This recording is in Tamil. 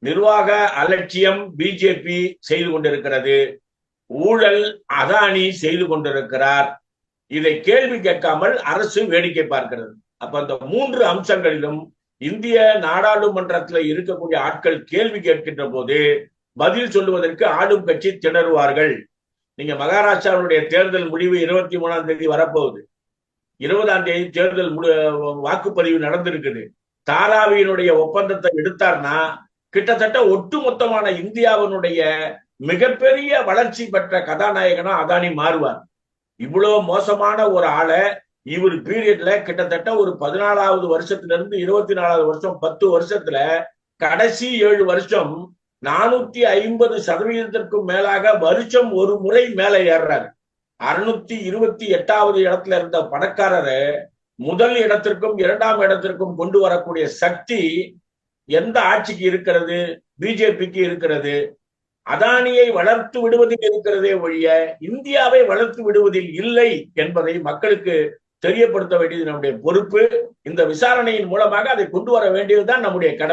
நிர்வாக அலட்சியம் பிஜேபி செய்து கொண்டிருக்கிறது. ஊழல் அதானி செய்து கொண்டிருக்கிறார். இதை கேள்வி கேட்காமல் அரசு வேடிக்கை பார்க்கிறது. அப்ப அந்த மூன்று அம்சங்களிலும் இந்திய நாடாளுமன்றத்தில் இருக்கக்கூடிய ஆட்கள் கேள்வி கேட்கின்ற போது பதில் சொல்லுவதற்கு ஆளும் கட்சி திணறுவார்கள். நீங்க மகாராஷ்டிராவுடைய தேர்தல் முடிவு 23ஆம் தேதி வரப்போகுது. 20ஆம் தேதி தேர்தல் வாக்குப்பதிவு நடந்திருக்குது. தாராவியினுடைய ஒப்பந்தத்தை எடுத்தார்னா கிட்டத்தட்ட ஒட்டுமொத்தமான இந்தியாவினுடைய மிகப்பெரிய வளர்ச்சி பெற்ற கதாநாயகனா அதானி மாறுவார். இவ்வளவு மோசமான ஒரு ஆளை இவர் பீரியட்ல கிட்டத்தட்ட ஒரு 14வது வருஷத்துல இருந்து 24வது வருஷம் 10 வருஷத்துல கடைசி 7 வருஷம் 450% மேலாக வருஷம் ஒரு முறை மேல ஏறாரு. 628வது இடத்துல இருந்த பணக்காரரை முதல் இடத்திற்கும் 2ஆம் இடத்திற்கும் கொண்டு வரக்கூடிய சக்தி எந்த ஆட்சிக்கு இருக்கிறது? பிஜேபிக்கு இருக்கிறது. அதானியை வளர்த்து விடுவதில் இருக்கிறதே ஒழிய இந்தியாவை வளர்த்து விடுவதில் இல்லை என்பதை மக்களுக்கு தெரியப்படுத்த வேண்டியது நம்முடைய பொறுப்பு. இந்த விசாரணையின் மூலமாக அதை கொண்டு வர வேண்டியதுதான் நம்முடைய கடமை.